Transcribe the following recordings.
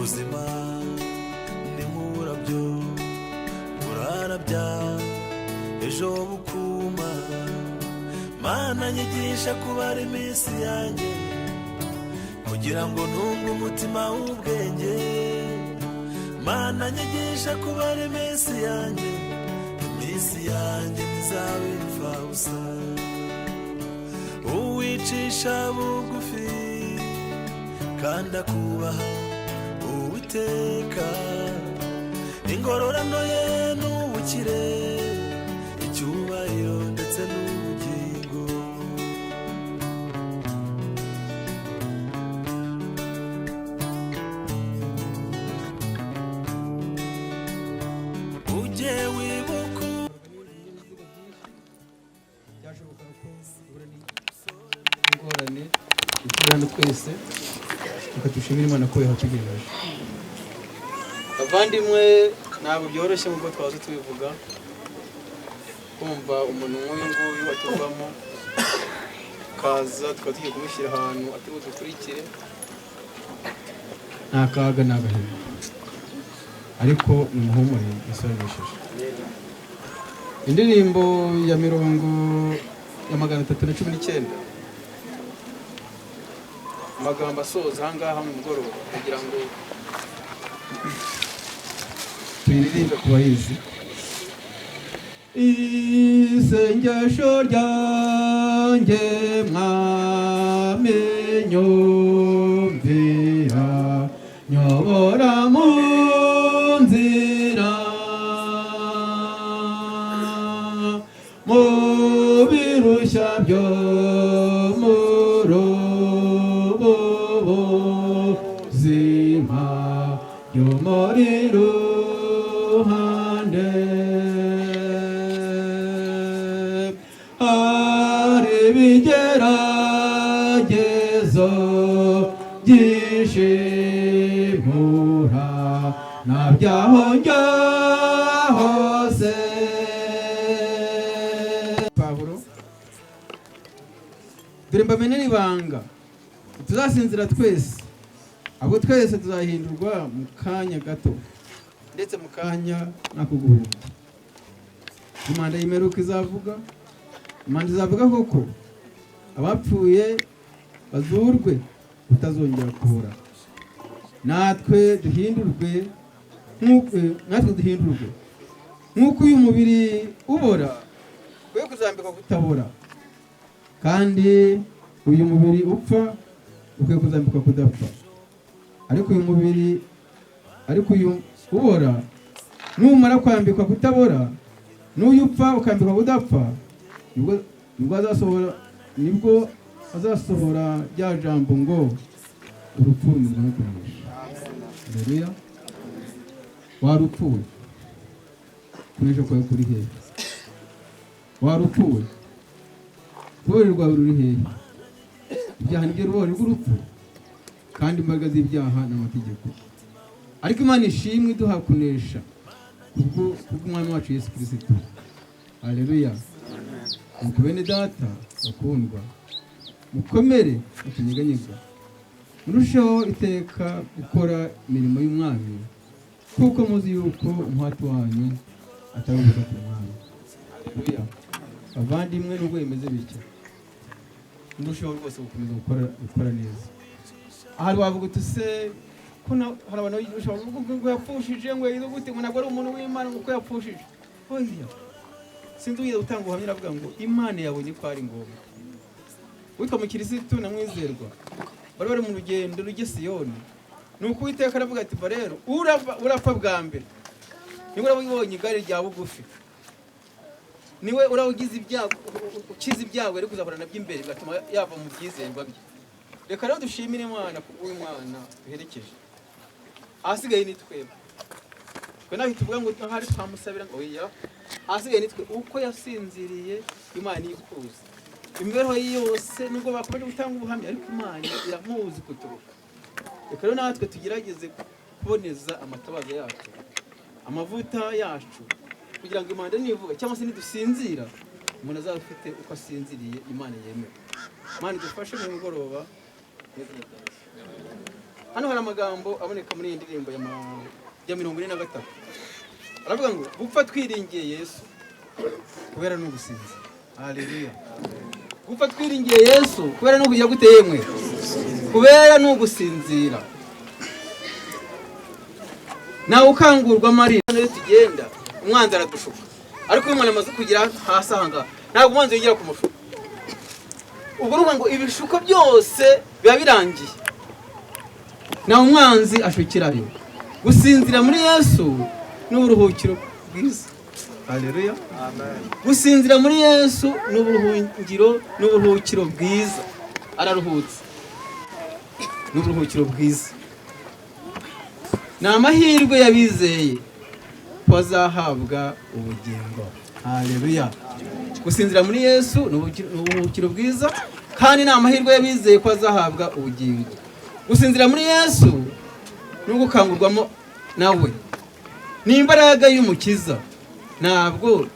ubuzima ni nk'uburabyo burarabya ejo bukuma. Mana nyigisha kubara iminsi yanjye kugira ngo ntunge umutima w'ubwenge. Mana nyigisha kubara iminsi yanjye ntizabe imfabusa. Uwicisha bugufi kandi akubaha Uwiteka, ingororano ye n'ubukire, icyubahiro ndetse n'ubugingo. Ujye wibuka byashoboka ko ingorane iturana twese, reka dushimire Imana ko yahatugejeje. Abavandimwe, ntabwo byoroshye nk'uko twaza tubivuga, kumva umuntu nk'uyu nguyu atuvamo kaza tukaba tugiye kumushyira ahantu atari budukurikire. Nta kaga ni agahinda, ariko ni umuhumure yasobanishije. Indirimbo ya 319 amagambo asoza ahangaha mu mugoroba kugira ngo tuyiririmbe ku bayizi. Isengesho ryanjye mwami nyumvira, nyobora mu nzira, mu birushya byo muri ruhande. Hari ibigeragezo byishimura nabyaho njya hose. Pawulo, dore mbamenera ibanga, tuzasinzira twese, abo twese tuzahindurwa mu kanya gato, ndetse mu kanya nako guhumba. Imana y'imperuka izavuga, Imana izavuga koko abapfuye bazurwe utazongera kubura. Natwe duhindurwe nk'uko uyu mubiri ubora we kuzambikwa kutabora, kandi uyu mubiri upfa ukwiye kuzambikwa kudapfa. Ariko uyu ubora numara kwambikwa kutabora, n'uyu upfa ukambikwa kudapfa, nibwo azasohora rya jambo ngo urupfu rumeze no kunesha. Haleluya. Warupfuwe, kunesha kwawe kuri hehe? Warupfuwe, urubori rwawe ruri hehe? Ibyaha nibyo rubori rw'urupfu, kandi imbaraga z'ibyaha n'amategeko. Ariko Imana ishimwe iduha kunesha kubw'umwami wacu Yesu Kristo. Haleluya. Nuko bene data bakundwa, mukomere mutunyeganyega, murusheho iteka gukora imirimo y'umwami, kuko muzi yuko umuhati wanyu atari ubusa ku mwami. Haleluya. Bavandimwe, nubwo bimeze bityo, murusheho rwose gukomeza gukora neza. Aha wavuga uti se ko hari abantu ngo yapfushije, ngo yizo gute, ngo ntabwo ari umuntu w'Imana ngo yapfushije. Oya, sinzi uyiza gutanga ubuhamya avuga ngo Imana yabonye ko ari ngombwa. Witwa mu kirisitu na mwizerwa bari mu rugendo rujye Siyoni, nuko Uwiteka aravuga ati va rero urapfa bwa mbere, niwe urabonye igare rya bugufi, niwe urawugize ibyago, ukiza ibyago ari kuzabura nabyo imbere bigatuma yava mu byizerwa bye. Reka rero dushimire Imana kuko uyu mwana duherekeje. Ahasigaye ni twebwe, twe naho tuvuga ngo hari twamusabira ngo oya, ahasigaye ni twe uko yasinziriye Imana yikuza imibereho yose, nubwo bakomeje gutanga ubuhamya, ariko Imana iramuzi kuturuka. Reka rero natwe tugerageze kuboneza amatabaza yacu, amavuta yacu, kugira ngo Imana nivuga cyangwa se nidusinzira umuntu azaba afite uko asinziriye Imana yemewe. Imana idufashe mu mugoroba. hano hari amagambo aboneka muri iyi ndirimbo ya 43 aravuga ngo gupfa twiringiye Yesu kubera no gusinzira. Haleluya. Gupfa twiringiye Yesu kubera no kujya guteyemwe kubera no gusinzira. Nawe ukangurwa Mariya no tugenda umwanzi aradushuka, ariko uyu mwana amaze kugira hasi ahanga ntabwo umwanzi yigera kumushuka. Ubwo ruvuga ngo ibishuko byose biba birangiye, nawe umwanzi ashukirayo. Gusinzira muri Yesu n'uburuhukiro bwiza. Haleluya. Amen. Gusinzira muri Yesu n'uburuhukiro bwiza. Araruhutse. N'uburuhukiro bwiza. Ni amahirwe yabizeye bazahabwa ubugingo. Haleluya. Gusinzira muri Yesu n'uburuhukiro bwiza, kandi ni amahirwe yabizeye ko azahabwa ubugingo. Gusinzira muri Yesu no gukangurwamo nawe ni imbaraga y'umukiza, ntabwo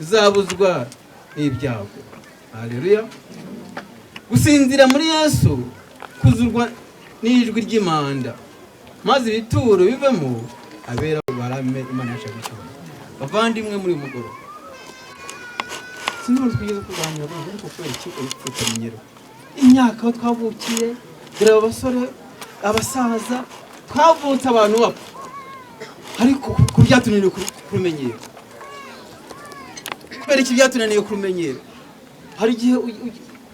zabuzwa n'ibyago. Haleluya. Gusinzira muri Yesu kuzurwa n'ijwi ry'imanda, maze ibituro bivemo abera barame Imana yashaka cyane. Bavandimwe muri mugoro, sinzi twigeze kuganira ariko kubera iki urupfutamyero imyaka aho twavukiye, dore abasore abasaza twavutse abantu bapfa, ariko ku byatunaniye kurumenyera. Kubera iki byatunaniye kurumenyera? Hari igihe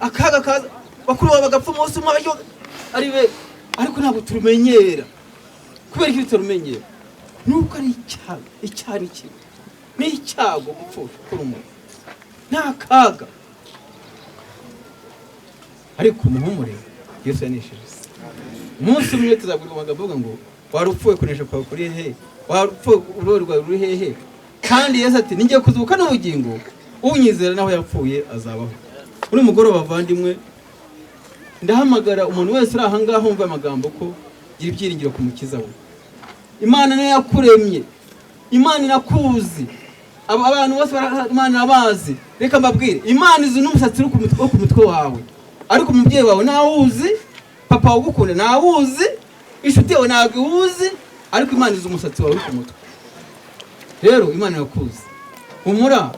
akaga kaza bakuru bagapfa umunsi umwe ari be, ariko ntabwo turumenyera. Kubera iki turumenyera? Nuko ari icyaha ni icyago gupfusha kurumuntu, nta kaga. Ariko muhumure, Yesu yanesheje. Umunsi umwe tuzabwirwa amagambo avuga ngo warupfuye kunesha kwawe kuri hehe, warupfuye urorwa ruri hehe. Kandi Yesu ati ningiye kuzuka n'ubugingo, unyizera naho yapfuye azabaho. Uri mugoroba bavandimwe, ndahamagara umuntu wese uri aha ngaho umva amagambo ko gira ibyiringiro ku mukiza we. Imana niyo yakuremye, Imana irakuzi. Abantu bose Imana abazi. Reka mbabwire, Imana izi n'umusatsi uri ku mutwe wawe, ariko umubyeyi wawe ntawuzi, papa wagukunda ntawuzi, inshuti yawe ntabwo iwuzi, ariko Imana izi umusatsi wawe uri ku mutwe. Rero Imana irakuzi. Humura,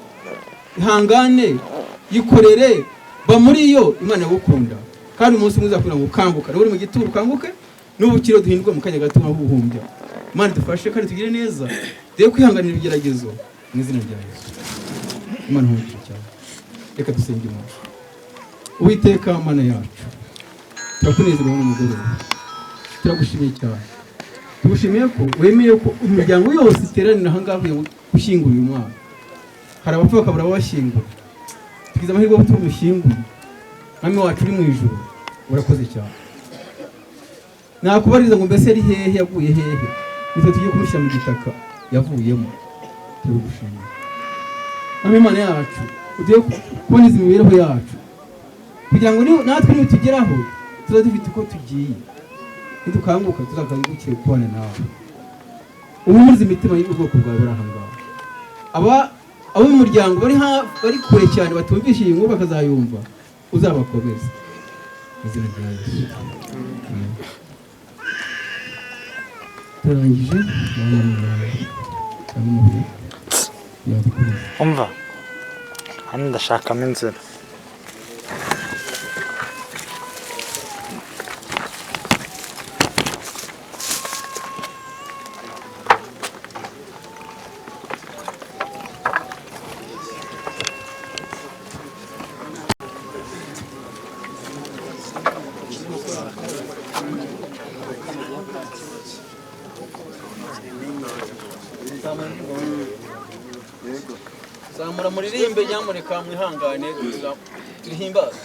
ihangane, yikorere, ba muri yo. Imana yagukunda, kandi umunsi umwe uzakubwira ngo ukanguka. Uri mu gituro ukanguke, n'ubukiro duhindurwe mu kanya gato nk'ubuhumbya. Imana dufashe kandi tugire neza, dore kwihanganira ibigeragezo mu izina rya Yesu. Imana nk'umugisha cyane. Reka dusenge Imana. Uwiteka Mana yacu, turakunezerewe n'umugoroba, turagushimiye cyane. Tugushimiye ko wemeye ko imiryango yose iteranira aha ngaha kugira ngo ushyingure uyu mwana. Hari abapfa bakabura abashyingura, tugize amahirwe yo tumushyingure. Mwami wacu uri mu ijuru, urakoze cyane. Nakubariza ngo mbese ari hehe, yaguye hehe? Nitwe tugiye kumushyira mu gitaka yavuyemo. Turagushimiye. Mwami Imana yacu, ugiye kuboneza imibereho yacu, kugira ngo natwe nitugeraho tuza dufite uko tugiye. Nidukanguka tuzakangukire kubana nawe. Uhumurize imitima y'ubwoko bwawe bari aha ngaha. Abo mu muryango bari kure cyane batumvisha iyi nkuru bakazayumva, uzabakomeze izina rya Yesu. Turangije umva hano ndashakamo inzira. Zamura muririmbe nyamuneka mwihangane turihimbaza.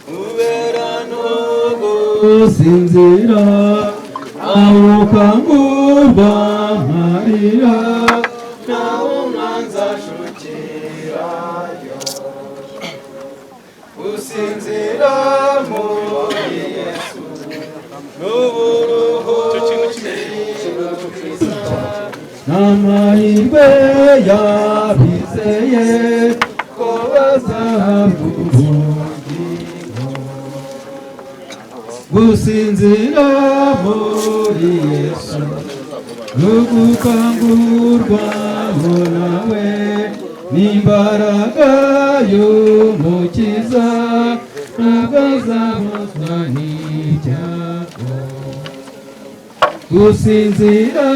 Ubera no gusinzira awukangurwa marira nawo mwanza shukirayo. Gusinzira muri Yesu n'amahirwe yabizeye ko bazahabwa ubugingo. Gusinzira muri Yesu ugukangurwaho nawe n'imbaraga y'umukiza ntabwo azabuzwa n'ibyago. Gusinzira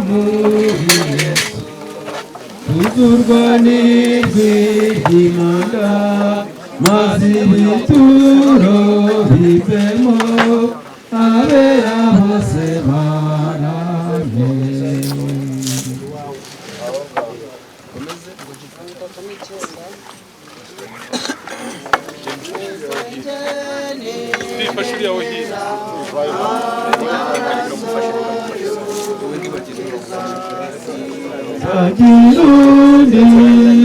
muri Yesu tuzurwa n'ijwi ry'Imana maze ibituro bivemo abera bose baramye. Agirundi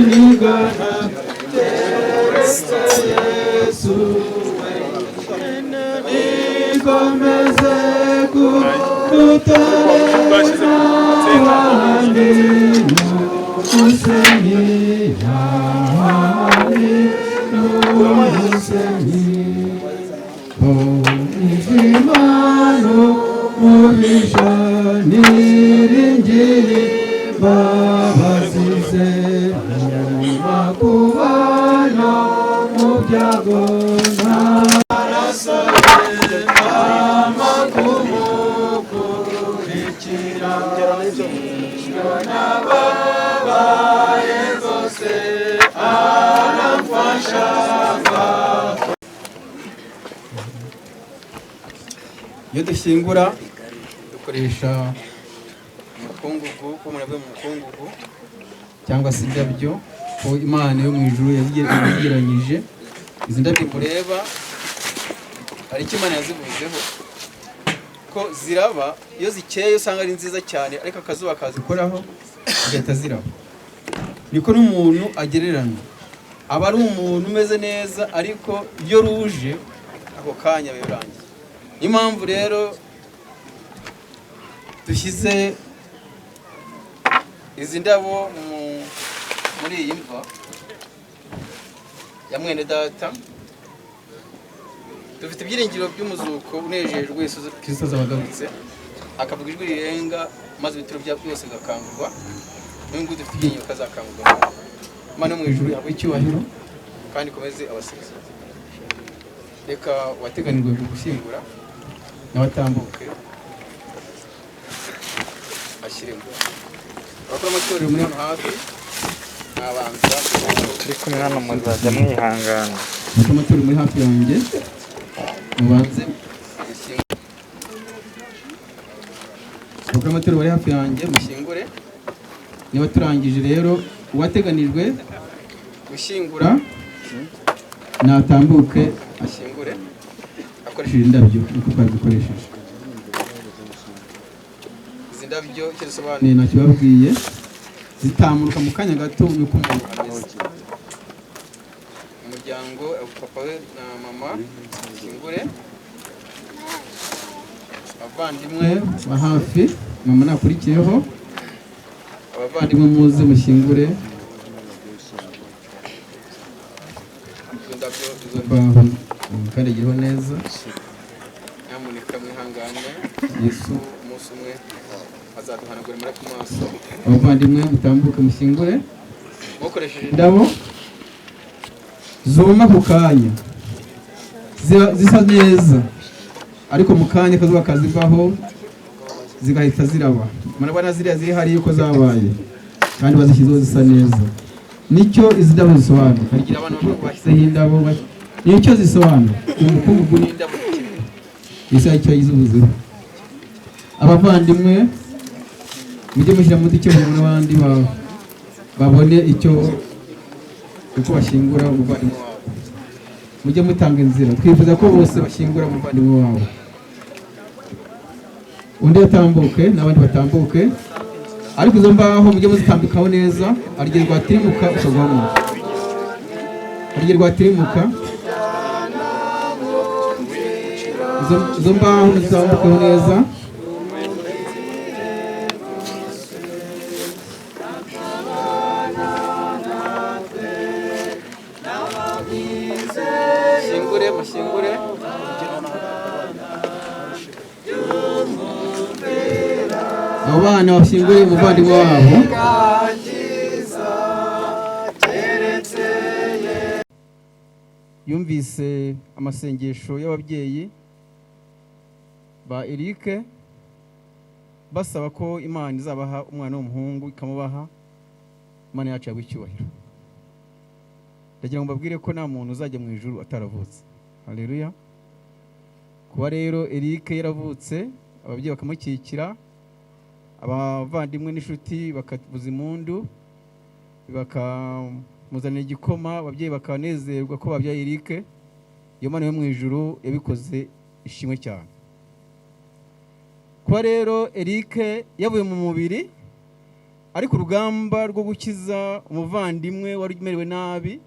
nigana Yesu nikomeze kututana ahandi n'umusenyi ahandi n'umusenyi Imano muhisha niringiri babasize mu makubano mu byago n'amaraso ye amakumu kurikira iyo nababaye rwose aramfasha. Iyo dushyingura dukoresha umukungugu w'umurabyo mu mukungugu cyangwa se indabyo ko Imana yo mu ijuru yazigeranyije. Izi ndabyo mureba hari icyo Imana yazivuzeho ko ziraba, iyo zikeye usanga ari nziza cyane, ariko akazuba kazikoraho zigahita ziraba. Niko n'umuntu agereranywa, aba ari umuntu umeze neza, ariko iyo ruje ako kanya birangiye. Niyo mpamvu rero dushyize izi ndabo muri iyi mva ya mwene data. Dufite ibyiringiro by'umuzuko unejejwe Yesu Kristo azabagarutse akavuga ijwi rirenga maze ibituro bya byose bigakangurwa. Niyo nguyu dufite ibyiringiro ko azakangurwa. Imana yo mu ijuru yahawe icyubahiro kandi ikomeze abasizi. Reka wateganirwe gushyingura n'abatambuke ashyiremo abakora amatorero muri hano hafi n'abanza turi kumwe hano muzajya mwihangana. abakora amatorero muri hafi yanjye mubanze abakora amatorero bari hafi yanjye mushyingure. Niba turangije rero uwateganijwe gushyingura natambuke ashyingure akoresheje indabyo nkuko twazikoresheje. Izi ndabyo icyo zisobanuye nakibabwiye, zitamuruka mu kanya gato nuko umuntu ameze. Umuryango papa we na mama ashyingure, abavandimwe ba hafi mama nakurikiyeho, abavandimwe muze mushyingure. Mukandagireho neza, nyamuneka mwihangane, Yesu umunsi umwe azaduhanagura muri ku maso. Abavandimwe mutambuke mushyingure mukoresheje indabo zuma ku kanya, zisa neza, ariko mu kanya akazuba kazivaho zigahita ziraba. Murabona ziriya ziri hariya uko zabaye kandi bazishyizeho zisa neza. Nicyo izi ndabo zisobanura. Harigira abantu bashyizeho indabo nicyo zisobanura. Umukungugu n'indabo isa icyo yizubuzeho. Abavandimwe mujye mushyira mu icyo mu n'abandi babone icyo uko bashyingura umuvandimwe wabo. Mujye mutanga inzira, twifuza ko bose bashyingura umuvandimwe wabo. Undi yatambuke n'abandi batambuke, ariko izo mbaho mujye muzitambikaho neza. Arigere rwatirimuka ukagwamo, arigere rwatirimuka, izo mbaho muzitambikaho neza. bashyingure. Abo bana bashyingure umuvandimwe wabo. Yumvise amasengesho y'ababyeyi ba Eric basaba ko Imana izabaha umwana w'umuhungu ikamubaha. Imana yacu yabicyubahiro. Ndagira ngo mbabwire ko nta muntu uzajya mu ijuru ataravutse. Haleluya. Kuba rero Eric yaravutse, ababyeyi bakamukikira, abavandimwe n'inshuti bakavuza impundu, bakamuzanira igikoma, ababyeyi bakanezerwa ko babyaye Eric. Iyo Mana yo mu ijuru yabikoze ishimwe cyane. Kuba rero Eric yavuye mu mubiri, ariko urugamba rwo gukiza umuvandimwe wari umerewe nabi,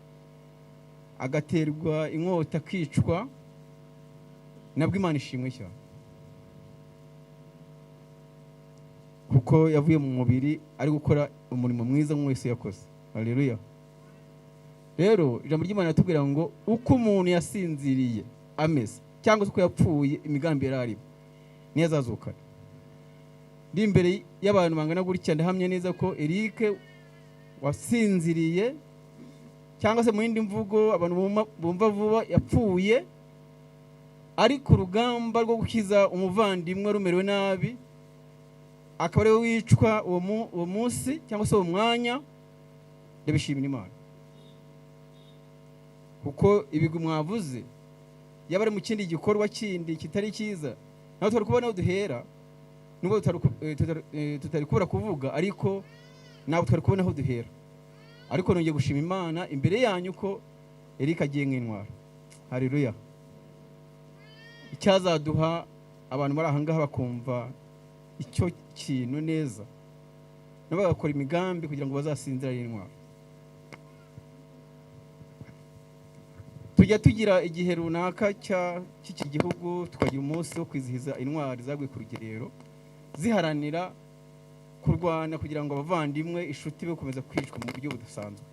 agaterwa inkota akicwa, nabwo Imana ishimwe cyane, kuko yavuye mu mubiri ari gukora umurimo mwiza wese yakoze. Haleluya. Rero ijambo ry'Imana ratubwira ngo uko umuntu yasinziriye ameze cyangwa uko yapfuye imigambi yarari niyo azazukana. Ndi imbere y'abantu bangana gutya ndahamye neza ko Eric wasinziriye, cyangwa se mu yindi mvugo abantu bumva vuba yapfuye, ariko urugamba rwo gukiza umuvandimwe rumerewe nabi akaba ariwe wicwa uwo munsi cyangwa se uwo mwanya. Ndabishimira Imana, kuko ibigwi mwavuze yaba ari mu kindi gikorwa kindi kitari cyiza naho twari kubona aho duhera, nubwo tutari kubura kuvuga, ariko nabo twari kubona aho duhera. Ariko nongeye gushima Imana imbere yanyu ko Eric agiye nk'intwara. Haleluya. Icyazaduha abantu bari aha ngaha bakumva icyo kintu neza, nabo bagakora imigambi kugira ngo bazasinzira intwara. Tujya tugira igihe runaka cy'iki gihugu, tukagira umunsi wo kwizihiza intwari zaguye ku rugerero, ziharanira kurwana kugira ngo abavandimwe inshuti be gukomeza kwicwa mu buryo budasanzwe.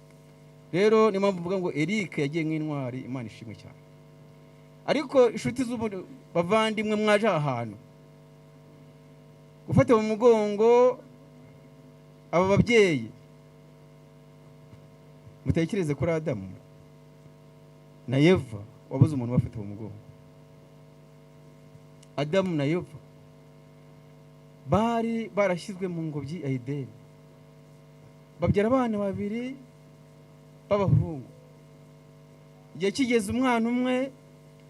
Rero ni mpamvu mvuga ngo Eric yagiye nk'intwari. Imana ishimwe cyane. Ariko inshuti z'abavandimwe mwaje ahantu gufata mu mugongo aba babyeyi, mutekereze kuri Adamu na Eva wabuze umuntu bafite mu mugongo. Adamu na Eva bari barashyizwe mu ngobyi ya Edeni, babyara abana babiri b'abahungu. Igihe kigeze umwana umwe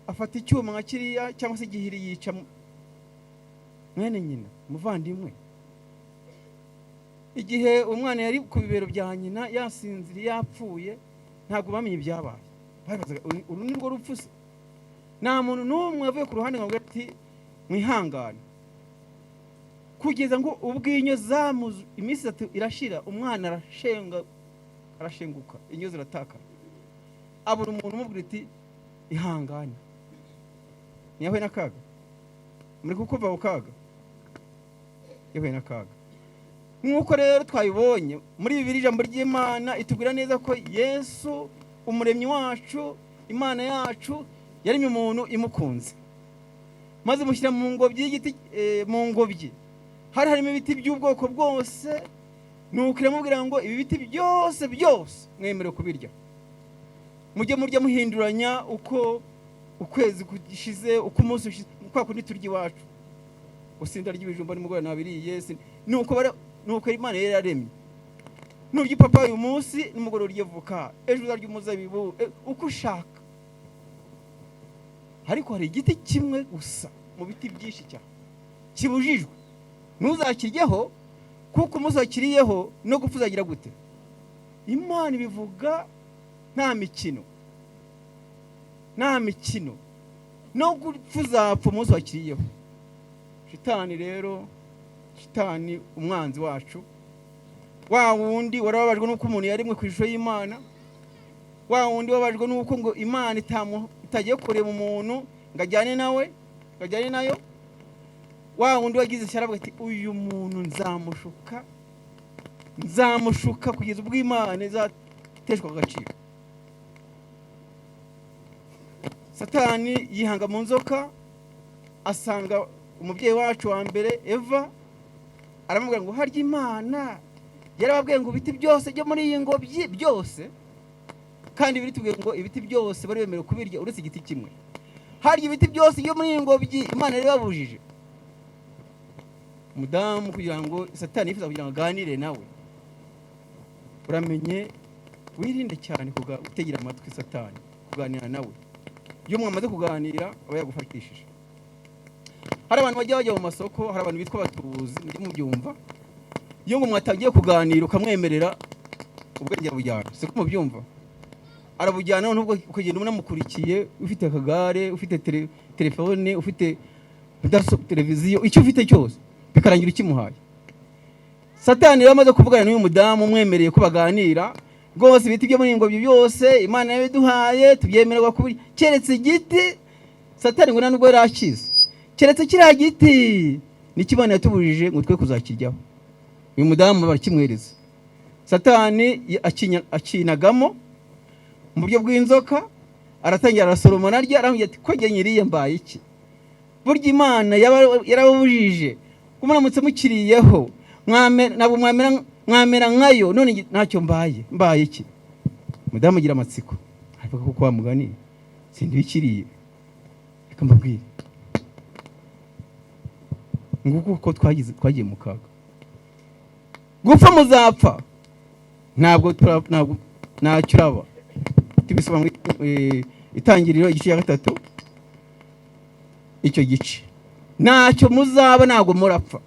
afata icyuma nka kiriya cyangwa se igihiri yica mwene nyina, umuvandimwe. Igihe umwana yari ku bibero bya nyina yasinziriye yapfuye, ntabwo bamenye ibyabaye. Babazaga uru ni rwo rupfu se? Nta muntu n'umwe yavuye ku ruhande ngo ati mwihangane, kugeza ngo ubwinyo zamuze iminsi 3 irashira, umwana arashenguka, inyo ziratakara. Abura umuntu umubwira ati ihangane, niyahuye n'akaga, muri kukuva ku kaga, yahuye n'akaga. Nk'uko rero twabibonye muri Bibiliya, ijambo ry'Imana itubwira neza ko Yesu umuremyi wacu, Imana yacu yaremye umuntu imukunze, maze mushyira mu ngobyi y'igiti, mu ngobyi hari harimo ibiti by'ubwoko bwose. Nuko iramubwira ngo ibi biti byose mwemerewe kubirya, mujye murya muhinduranya uko ukwezi kushize, uko umunsi ushize, kwa kundi turya iwacu. Usinda ry'ibijumba nimugoroba nabiriye. Nuko Imana yari yaremye, nurya papa uyu munsi nimugoroba uryevuka, ejo uzarya umuzabibu, uko ushaka. Ariko hari igiti kimwe gusa mu biti byinshi cyane kibujijwe, ntuzakiryeho, kuko umuzakiriyeho no gupfa uzagira gute? Imana ibivuga nta mikino, no gupfa uzapfa umunsi wakiriyeho. Shitani rero, shitani umwanzi wacu, wa wundi warababajwe nuko umuntu yarimwe ku ishusho y'Imana, wa wundi wababajwe nuko ngo Imana itagiye kureba umuntu ngo ajyane nayo, wa wundi wagize ishyaravuga ati uyu muntu nzamushuka kugeza ubwo Imana izateshwa agaciro. Satani yihanga mu nzoka, asanga umubyeyi wacu wa mbere Eva, aramubwira ngo harya Imana yarababwiye ngo ibiti byose byo muri iyi ngobyi byose, kandi biri tubwiye ngo ibiti byose bari bemerewe kubirya uretse igiti kimwe. Harya ibiti byose byo muri iyi ngobyi Imana yari babujije? Umudamu kugira ngo Satani yifuza kugira ngo aganire nawe, uramenye wirinde cyane gutegera amatwi Satani kuganira nawe. Iyo mwamaze kuganira aba yagufatishije. Hari abantu bajya mu masoko, hari abantu bitwa abatubuzi, ndi mubyumva. Iyo ngo mwatagiye kuganira ukamwemerera, ubwenge bujyana, siko mubyumva. Arabujyana nubwo ukagenda unamukurikiye, ufite akagare, ufite telefone, ufite televiziyo, icyo ufite cyose bikarangira ikimuhaye. Satani yamaze kuvugana n'uyu mudamu umwemereye ko baganira, rwose ibiti byo muri ingobyi byose Imana yabiduhaye tubyemererwa kubiri, keretse igiti Satani ngo nubwo yarakize, keretse kiriya giti n'ikimana yatubujije ngo twe kuzakiryaho. Uyu mudamu barakimwereza. Satani akinagamo mu buryo bw'inzoka, aratangira arasoroma naryo, aramubwira ati ko nge nyiriye mbaye iki? Burya Imana yarabujije kumuramutse mukiriyeho, mwamera nkayo, none ntacyo mbaye iki? Mudamu agira amatsiko, ariko kuko wamuganiye sindi bikiriye, reka mbabwire nguko uko twagiye mu kaga. Gupfa muzapfa, ntabwo ntacyo uraba. Tubisoma mu Itangiriro igice cya 3, icyo gice ntacyo muzaba, ntabwo murapfa,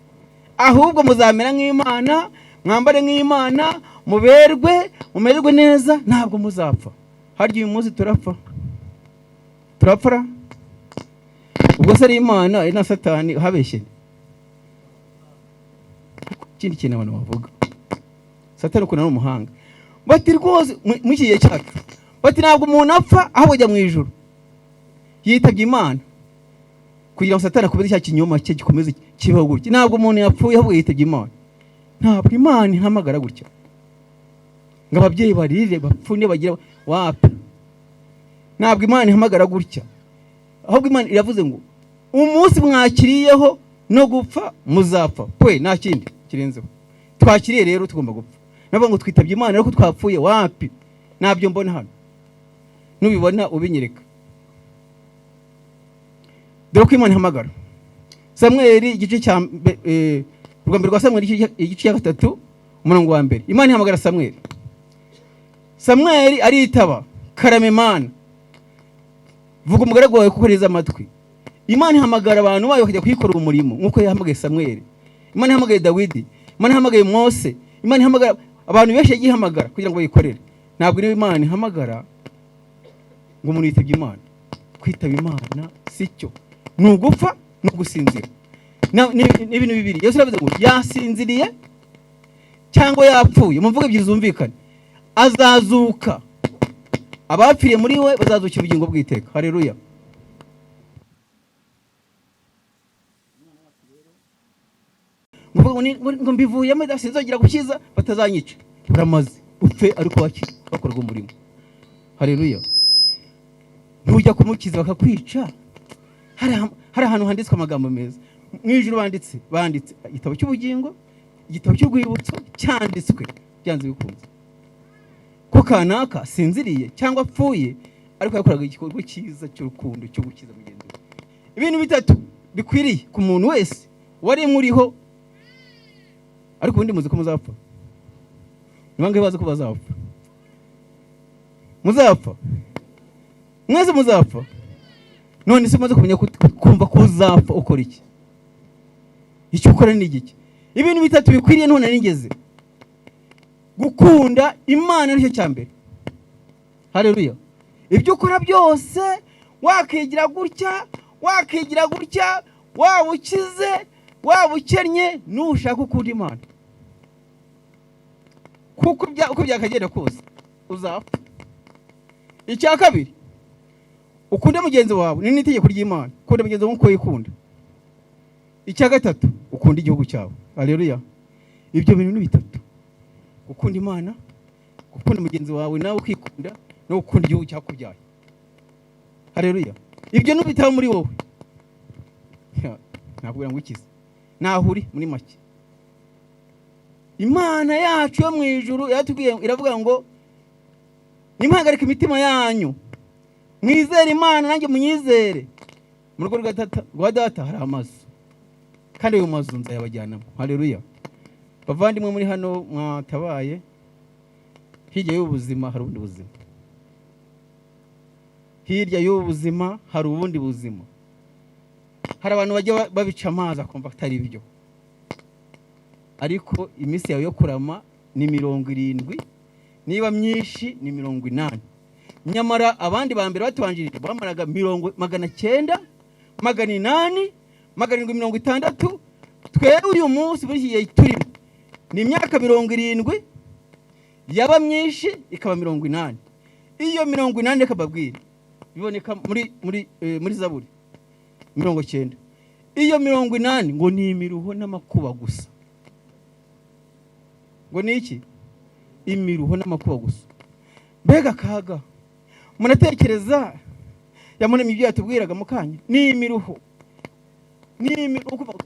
ahubwo muzamera nk'Imana, mwambare nk'Imana, mumererwe neza, ntabwo muzapfa. Harya uyu munsi turapfara? Ubwo se ari Imana na Satani habeshye? Ikindi kintu abantu bavuga, Satani ukuntu ari umuhanga, bati rwose mu gihe cyacu, bati ntabwo umuntu apfa ahubwo ajya mu ijuru. Yitabye Imana kugira ngo Satani akomeze cya kinyoma cye gikomeze kibaho gutya. Ntabwo umuntu yapfuye ahubwo yitabye Imana. Ntabwo Imana ihamagara gutya ngo ababyeyi barire bapfunde bagira wapi. Ntabwo Imana ihamagara gutya, ahubwo Imana iravuze ngo umunsi mwakiriyeho no gupfa muzapfa, kwe nta kindi kirenzeho. Twakiriye rero tugomba gupfa. Nabo ngo twitabye Imana ariko twapfuye wapi? Nabyo mbona hano, nubibona ubinyereka. Dore ko Imana ihamagara. Samweli igice cya rugambere rwa Samweli igice cya 3 umurongo wa mbere. Imana ihamagara Samweli. Samweli aritaba, karame Imana, vuga umugaragu wawe kuko neza amatwi. Imana ihamagara abantu bayo bakajya kwikorera umurimo nkuko yahamagaye Samweli. Imana ihamagaye Dawidi, Imana ihamagaye Mose, Imana ihamagara abantu benshi yagiye ihamagara kugira ngo bayikorere. Ntabwo niyo Imana ihamagara ngo umuntu yitabye Imana. Kwitaba Imana sicyo, ni ugupfa no gusinzira. N'ibintu bibiri. Yesu yavuze ngo yasinziriye cyangwa yapfuye, muvuge ebyiri zumvikane. Azazuka, abapfiriye muri we bazazukira ubugingo bw'iteka. Haleluya. Ngo mbivuyemo sinzongera gukiza, batazanyica. Uramaze upfe ariko bakorwa umurimo. Haleluya. Ntujya kumukiza bakakwica. Hari ahantu handitswe amagambo meza mu ijuru, banditse igitabo cy'ubugingo, igitabo cy'urwibutso, cyanditswe byanze bikunze ko kanaka sinziriye cyangwa apfuye ariko yakoraga igikorwa cyiza cy'urukundo cyo gukiza mugenzi we. Ibintu bitatu bikwiriye ku muntu wese wari muriho, ariko ubundi muzi ko muzapfa. Nibangahe bazi ko bazapfa? Muzapfa mwese, muzapfa. None se maze kumenya kumva ko uzapfa ukora iki? Icyo ukora ni igiki? Ibintu bitatu bikwiriye none nigeze gukunda Imana nicyo cyambere. Haleluya. Ibyo ukora byose wakigira gutya, waba ukize, waba ukennye, nushaka ukunda Imana, kuko uko byakagenda kose uzapfa. Icya kabiri, ukunde mugenzi wawe, ni n'itegeko ry'Imana. Ukunda mugenzi wawe uko yikunda. Icya gatatu, ukunda igihugu cyawe. Haleluya. Ibyo bintu ni bitatu: gukunda Imana, gukunda mugenzi wawe nawe ukikunda, no gukunda igihugu cyakubyaye. Haleluya. Ibyo nubitaba muri wowe nakubwira ngo ukize nahuri muri make. Imana yacu yo mu ijuru yatubwiye, iravuga ngo nimuhagarike imitima yanyu mwizere Imana nanjye munyizere. Mu rugo rwa data hari amazu, kandi ayo mazu nzayabajyanamo. Haleluya. Bavandimwe muri hano mwatabaye, hirya y'ubuzima hari ubundi buzima, hirya y'ubuzima hari ubundi buzima. Hari abantu bajya babica amazi akumva atari ibyo, ariko iminsi yawe yo kurama ni 70, niba myinshi ni 80. Nyamara abandi ba mbere batubanjirije bamaraga 900, 800, 760. Twebwe uyu munsi buri gihe turimo ni imyaka 70, yaba myinshi ikaba 80. Iyo 80 kababwira biboneka muri Zaburi 90. Iyo 80 ngo ni imiruho n'amakuba gusa. Ngo ni iki? Imiruho n'amakuba gusa. Mbega kaga, munatekereza yamunemye ibyo yatubwiraga mu kanya. Ni imiruho,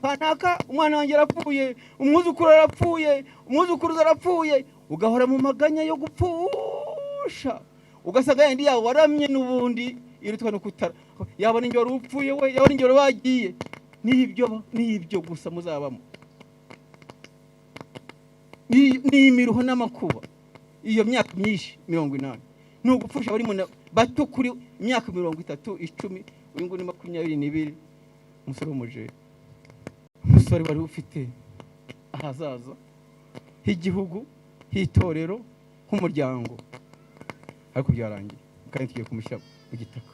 kanaka umwana wanjye arapfuye, umwuzukuru arapfuye, umwuzukuruza arapfuye, ugahora mu maganya yo gupfusha. Ugasanga yandi yawe waramye n'ubundi irutwa no kutara. Yabona ingero upfuye we, yabona ingero bagiye. Nibyo gusa muzabamo. Ni imiruho n'amakuba. Iyo myaka myinshi 80 nugupfusha bari mu bato kuri imyaka 30, 10, uyu ngo ni 22. Umusore w'umuje, umusore wari ufite ahazaza h'igihugu, h'itorero, h'umuryango, ariko byarangiye kandi tugiye kumushyira mu gitaka.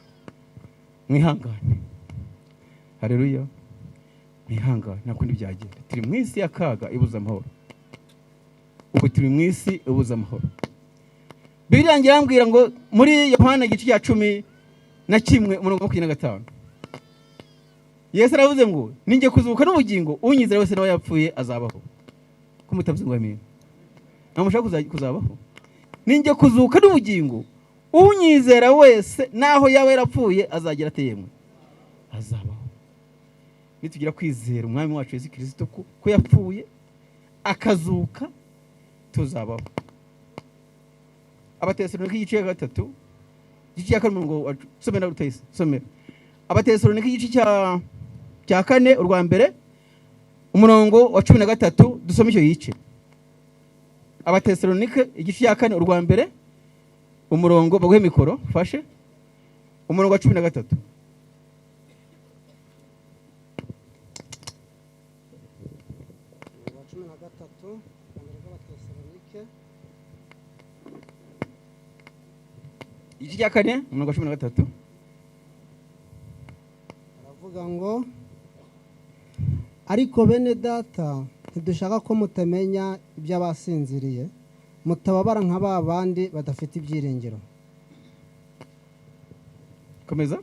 Mwihangane. Haleluya. Mwihangane, nakundi byagenda. Turi mu isi y'akaga ibuza amahoro. Ubu turi mu isi ibuza amahoro. Bibiliya irambwira ngo muri Yohana igice cya 11:25 Yesu aravuze ngo ninjye kuzuka n'ubugingo, unyizera wese nawe yapfuye azabaho. Ko mutavuze ngo amen? Namushaka kuzabaho. Ninjye kuzuka n'ubugingo, unyizera wese naho yawe yarapfuye azagira ateyemwe, azabaho. Nitugira kwizera umwami wacu Yesu Kristo ko yapfuye akazuka, tuzabaho. Abatesalonike igice cya 3, igice cya 4 ngo somera rutayise, somera. Abatesalonike igice cya 4 urwa mbere umurongo wa 13, dusome icyo yice. Abatesalonike igice cya 4 urwa mbere umurongo, baguhe mikoro fashe, umurongo wa 13. Igice cya 4 umurongo wa 13 aravuga ngo ariko bene data ntidushaka ko mutamenya iby'abasinziriye, mutababara nka ba bandi badafite ibyiringiro. Komeza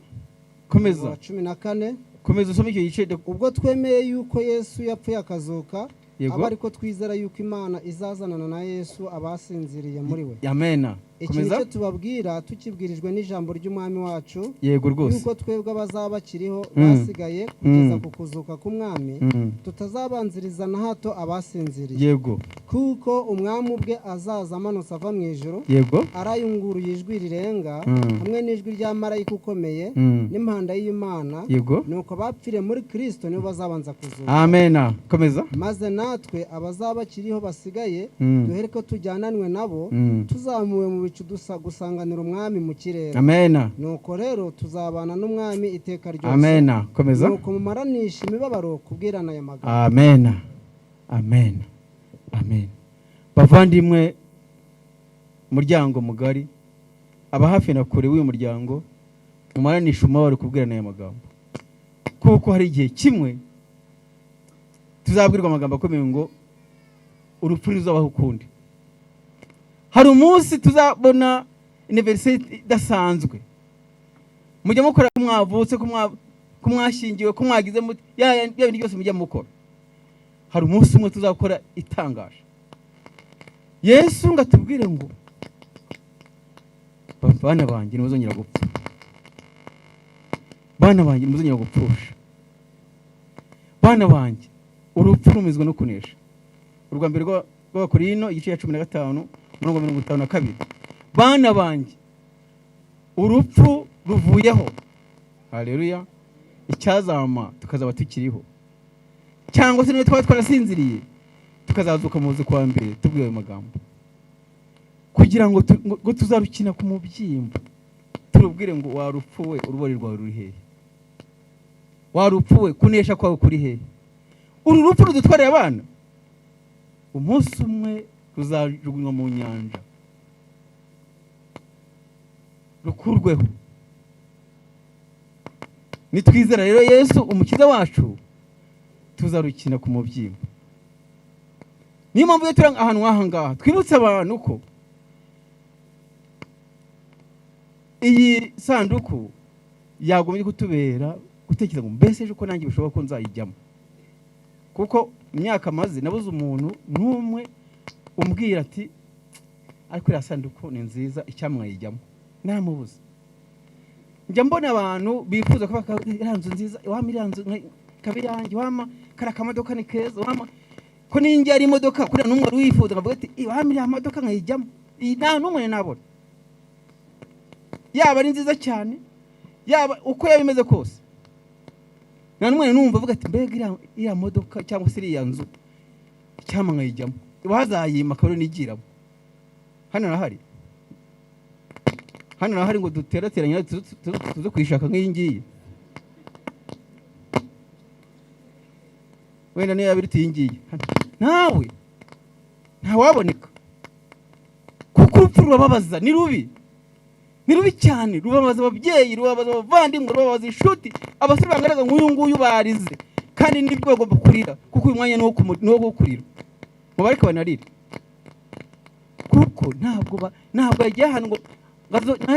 14 komeza usome icyo gice. Ubwo twemeye yuko Yesu yapfuye akazuka, aba ariko twizera yuko Imana izazanana na Yesu abasinziriye muri we. Amen. Ikintu cyo tubabwira tukibwirijwe n'ijambo ry'umwami wacu, yego rwose, yuko twebwe abazaba bakiriho basigaye kugeza ku kuzuka k'umwami tutazabanziriza na hato abasinziriye. Yego. Kuko umwami ubwe azaza amanutse ava mu ijuru, yego, arayunguruye ijwi rirenga hamwe n'ijwi rya marayika ukomeye n'impanda y'Imana, yego, nuko abapfire muri Kristo nibo bazabanza kuzuka. Amen. Komeza. Maze natwe abazaba bakiriho basigaye duhereko tujyananwe nabo, tuzamuwe mu bicu gusanganira umwami mu kirere. Amen. Nuko rero tuzabana n'umwami iteka ryose. Amen. Komeza. Nuko mumaranisha imibabaro kubwirana aya magambo. Amen. Amen. Amen. Bavandimwe, umuryango mugari, aba hafi na kure w'uyu muryango, mumaranisha umubabaro kubwirana aya magambo, kuko hari igihe kimwe tuzabwirwa amagambo akomeye ngo urupfu ruzabaho ukundi. Hari umunsi tuzabona university idasanzwe, mujya mukora kumwavutse, kumwashingiwe, kumwagize ya bintu byose mujya mukora. Hari umunsi umwe tuzakora itangaje. Yesu ngatubwire ngo bana banjye ntibazongera gupfa. bana banjye muzongera gupfusha. Bana banjye urupfu rumizwa no kunesha. Urwa mbere rw'Abakorino igice cya 15 umurongo 52. Bana banjye urupfu ruvuyeho. Haleluya. Icyazama tukazaba tukiriho, cyangwa se niba twaba twarasinziriye tukazazuka mu kwa mbere tubwiye ayo magambo, kugira ngo tuzarukina ku mubyimba turubwire ngo warupfuwe urubori rwawe ruri hehe, warupfuwe kunesha kwawe kuri hehe. Uru rupfu rudutwarira abana, umunsi umwe ruzajugunywa mu nyanja rukurweho. Nitwizera rero Yesu umukiza wacu tuzarukina ku mubyimba. Niyo mpamvu iyo turi ahantu nk'aha ngaha twibutse abantu ko iyi sanduku yagombye kutubera gutekereza ngo mbese ejo ko nanjye bishoboka ko nzayijyamo, kuko imyaka maze nabuze umuntu n'umwe umbwira ati ariko iriya sanduku ni nziza icyamwayijyamo. Namubuze. Njya mbona abantu bifuza ko iranzu nziza, wama iranzu kabirangi, wama karakamodoka ni keza, wama ko ninjye ari imodoka kuri n'umwe wifuza akavuga ati wama iriya modoka nkayijyamo. Nta n'umwe nabona, yaba ari nziza cyane, yaba uko yabimeze kose, nta n'umwe numva avuga ati mbega iriya modoka cyangwa se iriya nzu icyama nkayijyamo, wazayima akaba nigiramo. Hano nahari ngo duterateranya tuze kwishaka nk'iyi ngiyi. Wenda niyo yabiri iyi ngiyi nawe ntawaboneka, kuko urupfu rurababaza, ni rubi cyane. Rubabaza ababyeyi, rubabaza abavandimwe, rubabaza inshuti, abasore bangaraga nk'uyu nguyu barize, kandi nibwo bagomba kurira, kuko uyu mwanya ni uwo kurira. Mubareke banarire, kuko ntabwo yagiye ahantu ngo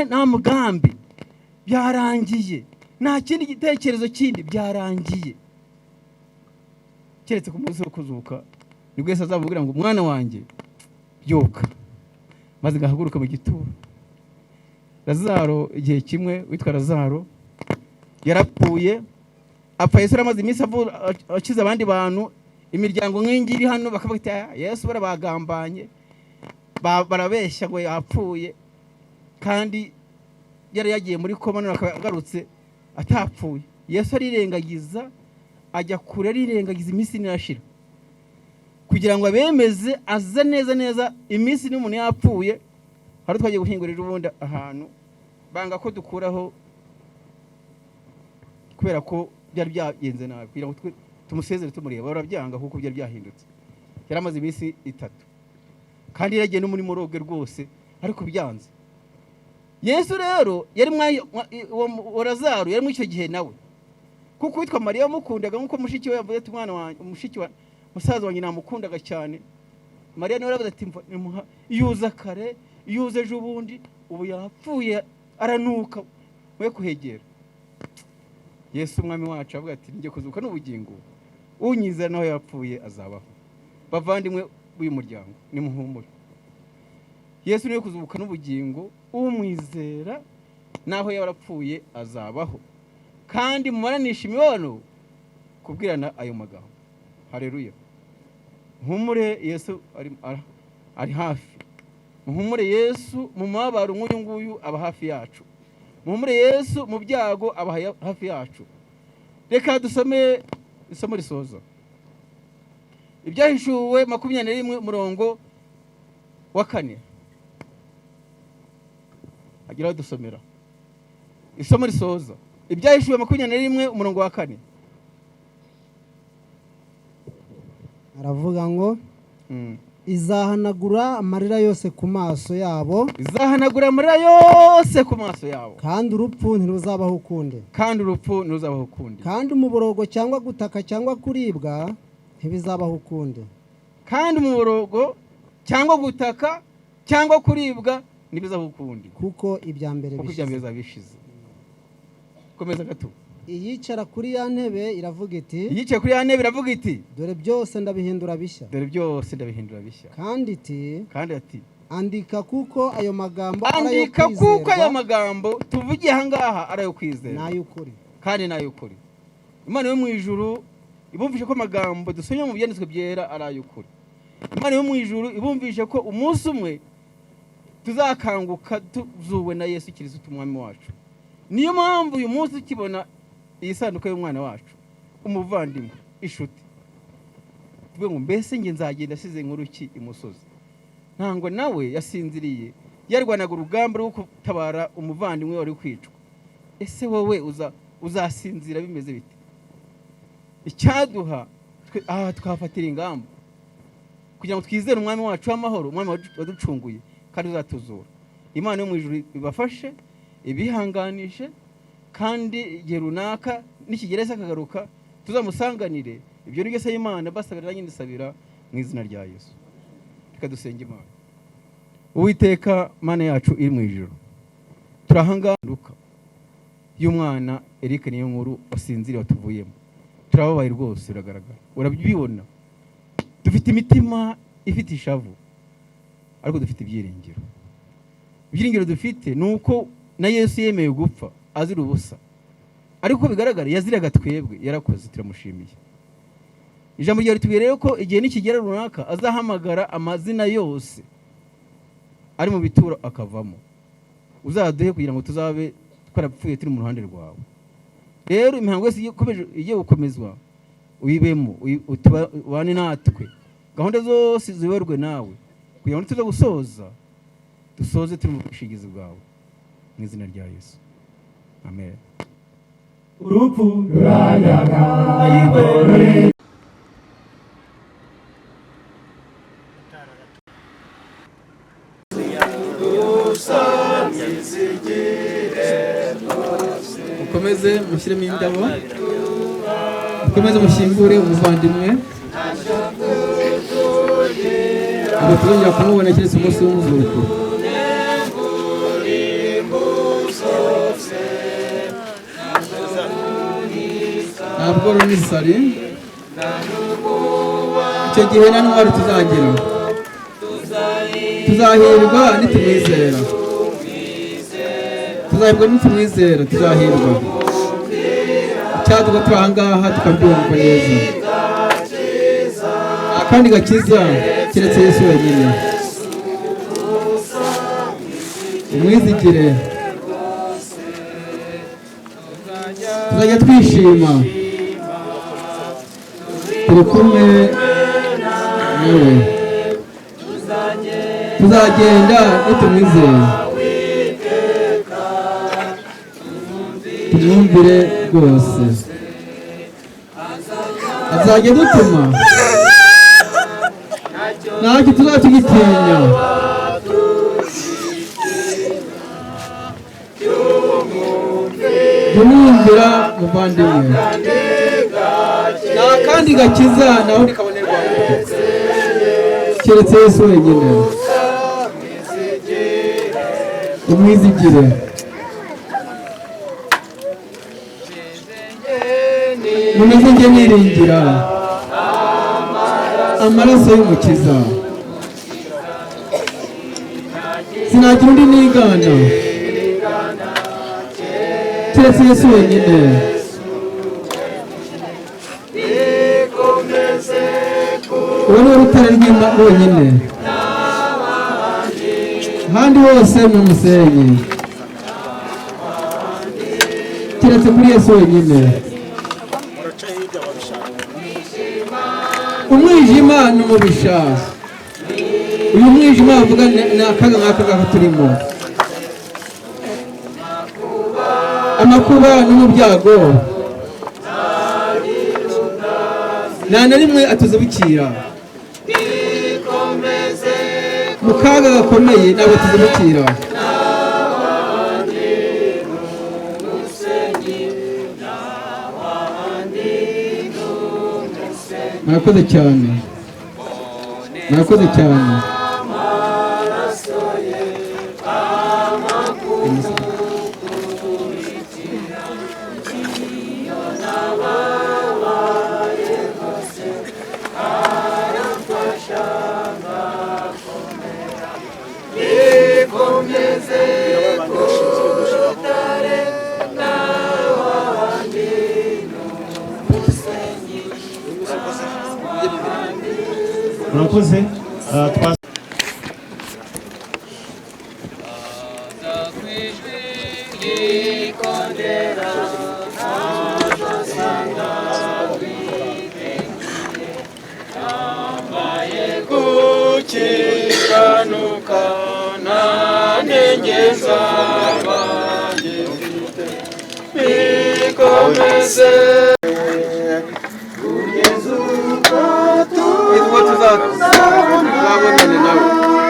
nta mugambi, byarangiye. Nta kindi gitekerezo kindi, byarangiye. Keretse ku munsi wo kuzuka nibwo Yesu azamubwira ngo mwana wanjye byuka, maze gahaguruka mu gituro. Lazaro igihe kimwe witwa Lazaro yarapfuye, apfa. Yesu aramaze iminsi akiza abandi bantu, imiryango nk'ingi iri hano bakavuga ati Yesu barabagambanye, barabeshya ngo yapfuye, kandi yari yagiye muri koma none akagarutse atapfuye. Yesu arirengagiza, ajya kure, arirengagiza iminsi nirashira, kugira ngo abemeze aze neza iminsi n'umuntu yapfuye. Hari twagiye guhingurira ubundi ahantu banga ko dukuraho kubera ko byari byagenze nabi, kugira ngo tumusezere tumureba, barabyanga kuko byari byahindutse. Yaramaze iminsi 3 kandi yagiye no muri moroge rwose, ariko byanze. Yesu rero yari wa Lazaro yari mu icyo gihe nawe, kuko witwa Mariya mukundaga nkuko mushiki we yavuze ati mwana wanjye, mushiki wa musaza wanjye namukundaga cyane. Mariya niwe yaravuze ati yuza kare, yuze ejo ubundi, ubu yapfuye aranuka, we kuhegera. Yesu umwami wacu avuga ati ngiye kuzuka n'ubugingo, unyizera nawe yapfuye azabaho. Bavandimwe b'uyu muryango nimuhumure, Yesu niwe kuzuka n'ubugingo, umwizera naho yarapfuye azabaho, kandi mumaranisha imibonano kubwirana ayo magambo. Haleluya. Muhumure, Yesu ari hafi. Muhumure, Yesu mu mabaro nk'uyu nguyu aba hafi yacu. Muhumure, Yesu mu byago aba hafi yacu. Reka dusome isomo risoza Ibyahishuwe 21 umurongo wa 4. Agira dusomera isomo risoza Ibyahishuwe 21 umurongo wa 4. Aravuga ngo izahanagura amarira yose ku maso yabo, izahanagura amarira yose ku maso yabo, kandi urupfu ntiruzabaho ukundi, kandi umuborogo cyangwa gutaka cyangwa kuribwa ntibizabaho ukundi, kandi umuborogo cyangwa gutaka cyangwa kuribwa ntibizabaho ukundi, kuko ibya mbere bishize. Komeza gato. Iyicara kuri ya ntebe iravuga iti, dore byose ndabihindura bishya, kandi ati andika kuko ayo magambo tuvugiye aha ngaha ari ayo kwizera, kandi nayukuri. Imana yo mu ijuru ibumvishe ko amagambo dusomye mu byanditswe byera ari ay'ukuri. Imana yo mu ijuru ibumvishe ko umunsi umwe tuzakanguka tuzuwe na Yesu Kristo umwami wacu. Niyo mpamvu uyu munsi ukibona iyi sanduka y'umwana wacu, umuvandimwe, inshuti, tuvuge ngo mbese nge nzagenda asize inkuru ki imusozi. Ntango nawe yasinziriye yarwanaga urugamba rwo gutabara umuvandimwe wari kwicwa. Ese wowe uzasinzira bimeze bite? Icyaduha twafatira ingamba kugira ngo twizere umwami wacu w'amahoro, umwami waducunguye kandi uzatuzura. Imana yo mu ijuru ibafashe, ibihanganishe, kandi igihe runaka nikigereza akagaruka tuzamusanganire. Ibyo nibyo se Imana basabira nyine sabira mu izina rya Yesu. Reka dusenge Imana. Uwiteka Mana yacu iri mu ijuru, turahangaruka y'umwana Eric niyo nkuru wasinziriye watuvuyemo. Turababaye rwose, uragaragara, urabibona. Dufite imitima ifite ishavu, ariko dufite ibyiringiro. Ibyiringiro dufite nuko na Yesu yemeye gupfa azira ubusa, ariko bigaragara yaziraga twebwe, yarakoze, turamushimiye. Ijambo rya ritubwira rero ko igihe nikigera runaka azahamagara amazina yose ari mu bituro akavamo. Uzaduhe kugira ngo tuzabe twarapfuye turi mu ruhande rwawe. Rero imihango yose igiye gukomezwa uyibemo, ubane natwe, gahunda zose ziyoborwe nawe, kugira ngo tuze gusoza dusoze turi mu bushigizi bwawe mu izina rya Yesu, amen. Urupfu ruranyagana. Mukomeze mushyiremo indabo, mukomeze mushyingure umuvandimwe. Ntabwo tuzongera kumubona keretse umunsi w'umuzuko. Ntabwo runisari icyo gihe nta ntwari tuzagira, tuzahirwa nitumwizera, tuzahirwa nitumwizera, tuzahirwa. Icyaduka turi ahangaha tukabyumva neza. Akandi gakiza keretse Yesu wenyine. Umwizigire, tuzajya twishima turi kumwe nawe, tuzagenda nitumwizera, tumwumvire rwose. Azajya dutuma ntacyo tuzatugitinya. Tumwumvira muvandimwe, nta kandi gakiza nawe ndikabonerwa keretse Yesu wenyine. Umwizigire, muneze njye niringira amaraso y'umukiza, sinagira undi nigana keretse Yesu wenyine. Uwo ni urutare rw'Imana rwonyine, ahandi hose ni umusenyi keretse kuri Yesu wenyine. Umwijima n'umubisha, uyu mwijima bavuga ni akaga nk'aka ngaka turimo. Amakuba no mu byago nta na rimwe atuzibukira. Mu kaga gakomeye ntabwo tuzibukira. Murakoze cyane, murakoze cyane. Komeze kutare na wandi murakoze. gukiranuka nta ntege z'abanjye mfite bikomeze kugeza ubwo tuzabonana nawe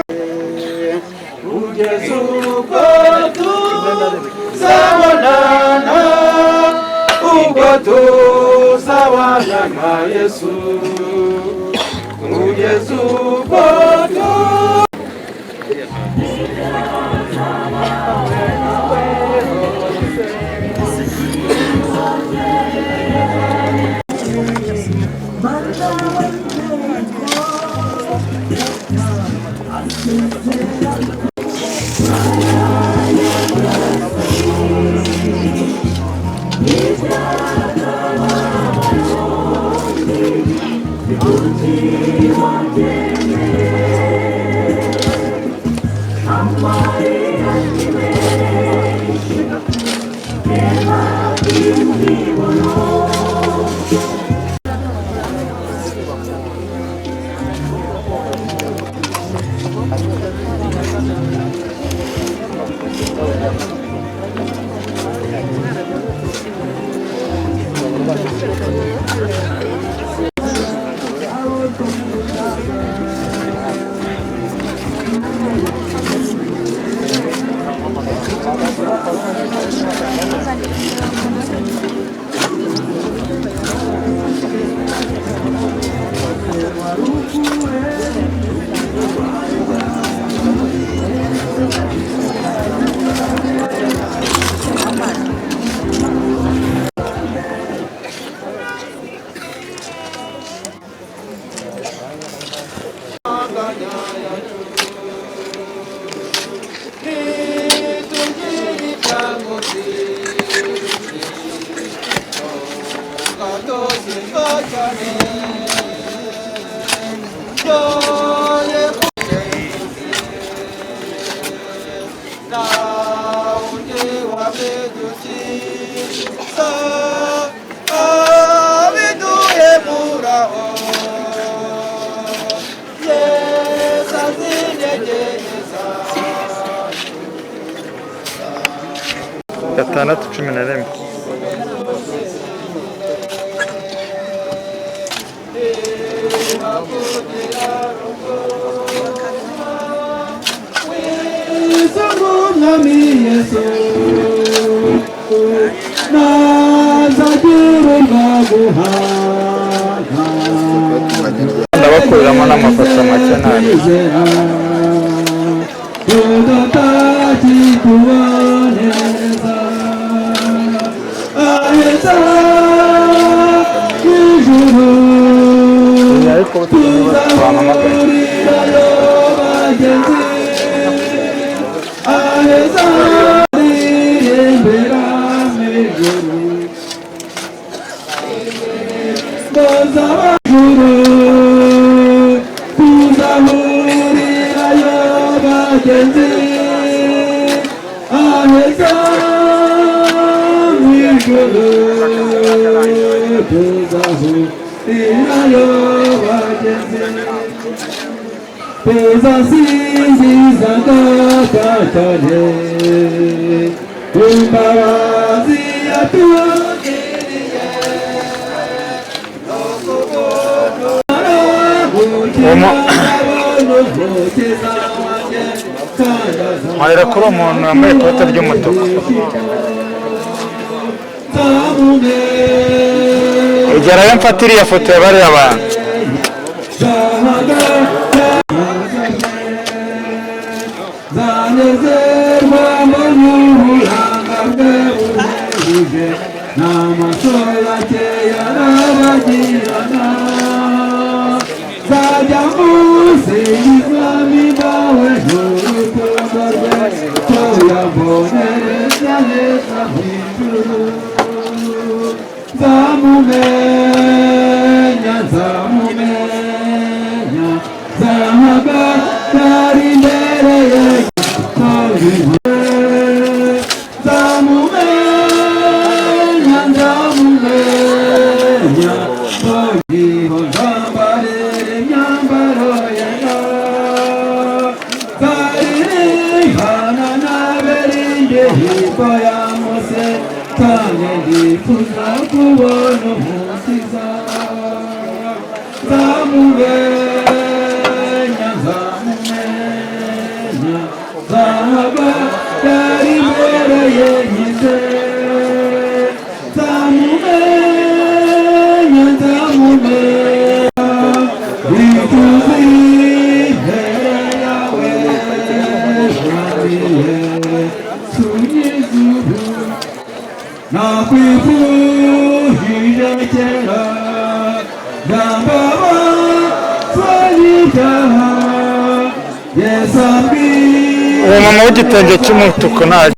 kugeza ubwo tuzabonana ubwo tuzabana na Yesu kugeza ubwo gatandatu cumi na rimwe. ndabakuriramo n'amafoto make nabi. ariko marira kuri umuntu wambaye ikote ry'umutuku. igerayo mfatira iyo foto ya bariya bantu. Zamumenya Mogiho zambarire imyambaro yera Karihana naberinde hiko ya Mose Kandi ndifuza kubona umukiza Zamumenya Zahaba yari imbere yenyize uwo mama w'igitenge cy'umutuku ntaje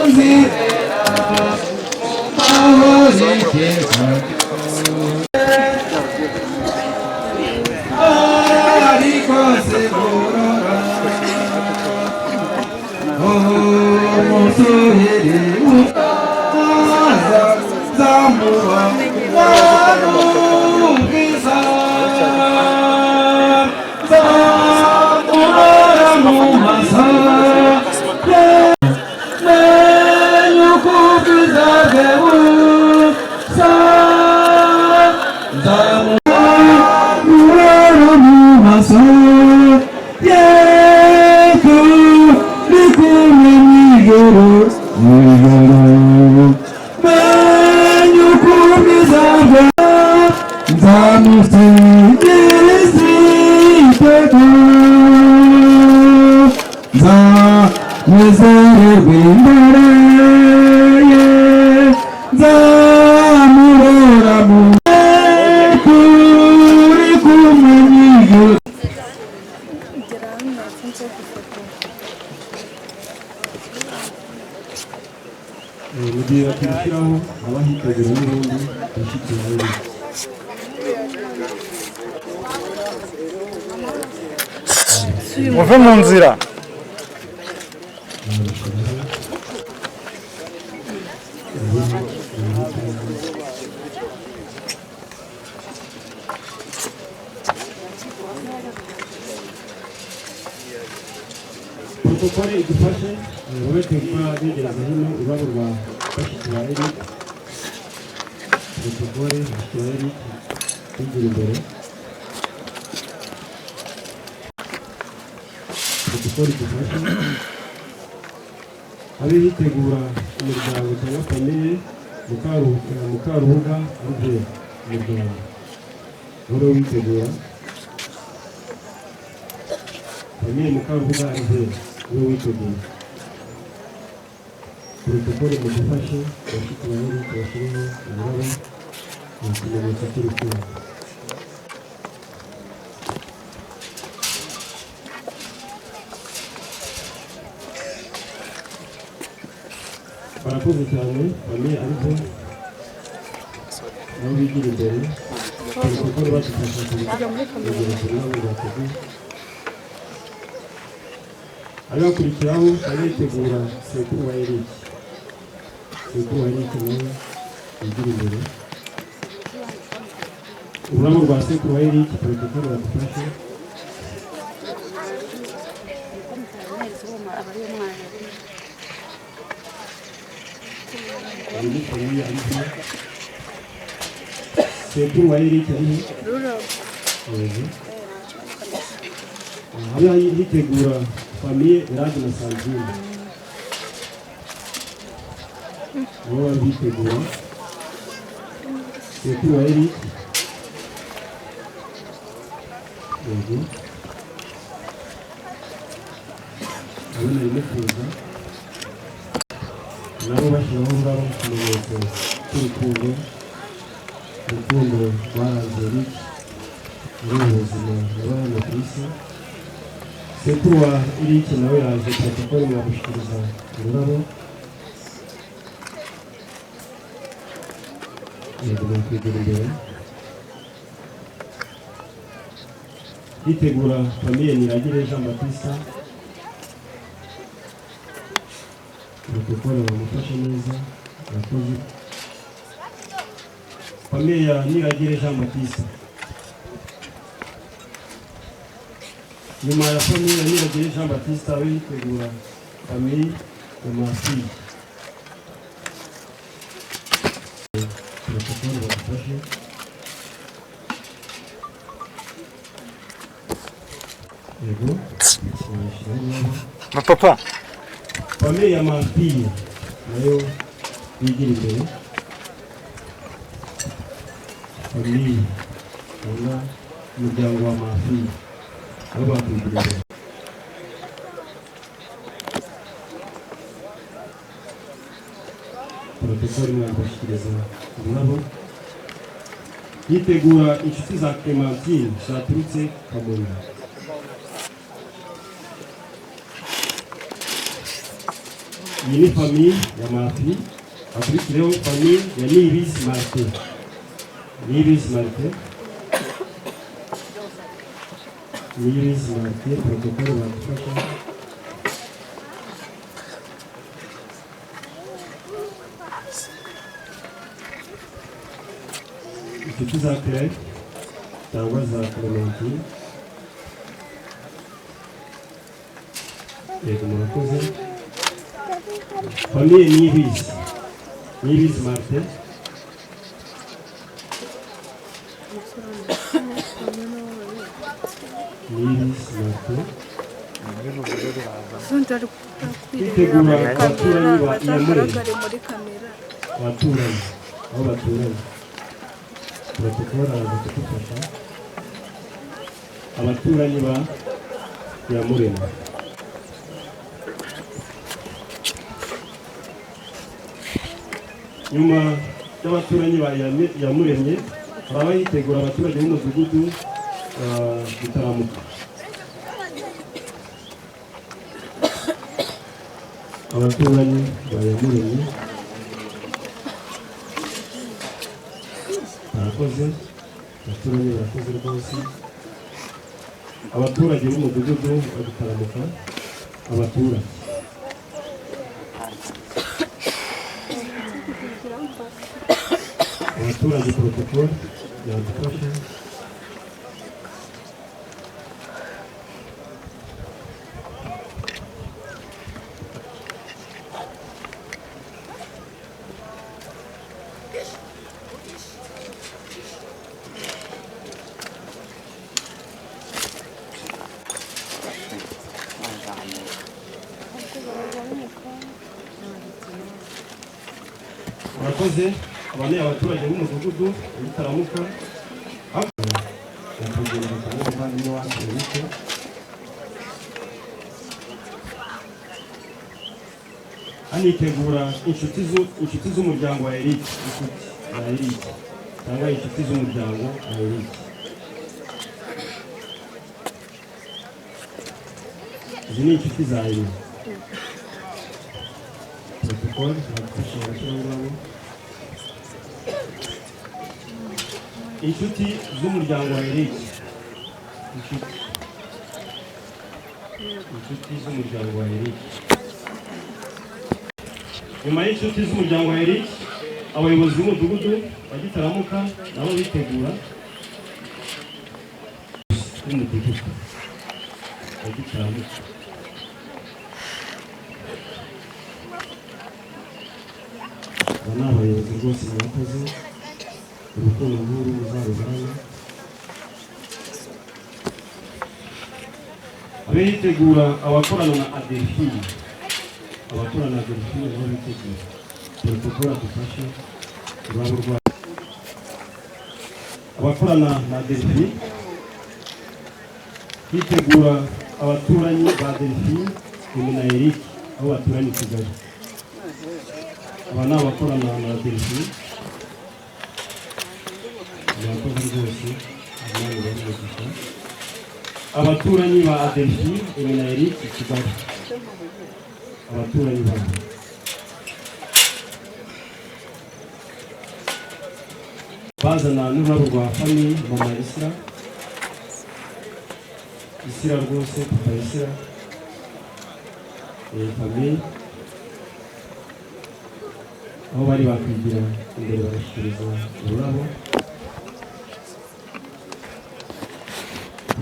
nzira mahoro iteka ariko segorora umusuhiri ukaza zamuba warumvisa zamurora mu masa menyukubiza bweusa zamurora mu masa yeku likumwe mw'ijoro menyukubiza nzamusingiza iteka nzanezererwa imbere ye nzamurora mu kuri kumwe n'ijoro mu gihe bakishyiraho abahitegura n'ubundi bashyikira muve mu nzira. protokole idufashe wowe tuma begereza hino ururabo rwa bashiki ba Eric. Protokole bashiki ba Eric tugira imbere. Protokole idufashe abe hitegura umuryango cyangwa famiye Mukarubuga Albert umuryango wowe witegura famiye Mukarubuga Albert wowe witegura. Protokole mudufashe bashiki ba Eric bashyiriho ururabo mu kimenyetso cy'urukundo. Barakoze cyane famiye ariko nabo bigira imbere. Protokole badufasha kugereza ururabo rwateguye. Abakurikiraho baritegura sekuru wa Eric. Sekuru wa Eric nawe yigira imbere. Ururabo rwa sekuru wa Eric protokole badufashe. Sekuru wa Eric ari haba hitegura famiye Eradi na Sandrine nabo bari bitegura. Sekuru wa Eric abona arimo kuza nabo bashyiraho ngaho ikimenyetso cy'urukundo. Urukundo rwaranze Eric muri ubu buzima yabaye ku isi. Sekuru wa Eric nawe yaje protokole mwamushyikiriza ururabo. Yego kwegera imbere. Hitegura famiye Niragire Jean Baptiste. Protokole bamufashe neza yakoze. Famiye ya Niragire Jean Baptiste. Nyuma ya famiye ya Niragire Jean Baptiste abe hitegura famiye ya Masi. Protokole bamufashe. Yego. Papa. Famiye ya Masi nayo yigira imbere. Famiye na umuryango wa Masi abo bakwigira imbere. Protokole mwabashyikiriza ururabo. Yitegura inshuti za Clementine zaturutse Kamonyi. iyi ni famiye ya Mafi, hakurikireho famiye ya Niyibizi Martin. Niyibizi Martin, Niyibizi Martin, protokole badufasha. Inshuti za Claire cyangwa za Clementine, yego murakoze. Famiye Niyibizi, Niyibizi Martin, Niyibizi Martin, kwitegura abaturanyi ba Iyamuremye, abaturanyi aho baturanye, protokole aradufasha. Abaturanyi ba Iyamuremye, nyuma y'abaturanyi ba Iyamuremye baba yitegura abaturage b'umudugudu Gitaramuka. Abaturanyi ba Iyamuremye barakoze, abaturanyi barakoze rwose. Abaturage b'umudugudu wa Gitaramuka, abaturage protokole yadufasha. Murakoze. Aba ni abaturage b'umudugudu Gitaramuka, nyakwigendera cyane umuvandimwe wacu Eric. Anitegura inshuti z'umuryango wa Eric, cyangwa inshuti z'umuryango wa Eric. Izi ni inshuti za Eric. Protokole badufasha abashyirangabo. Inshuti z'umuryango wa Eric, inshuti z'umuryango wa Eric. Nyuma y'inshuti z'umuryango wa Eric, abayobozi b'umudugudu wa Gitaramuka nabo bitegura umudugudu wa Gitaramuka. Aba ni abayobozi rwose murakoze, urukundo nk'uru muzarubana. Abitegura abakorana na Adelphine, abakorana na Adelphine nabo bitegura protokole adufasha urwabo rwabo. Abakorana na Adelphine bitegura abaturanyi ba Adelphine na Eric aho baturanye i Kigali. Aba ni abakorana na Adelphine, murakoze rwose. Abaturanyi ba Adelphine na Eric i Kigali, abaturanyi babo. Bazana n'ururabo rwa famiye mama Isira rwose, papa Isira, famiye aho bari bakwigira imbere barashyikiriza ururabo.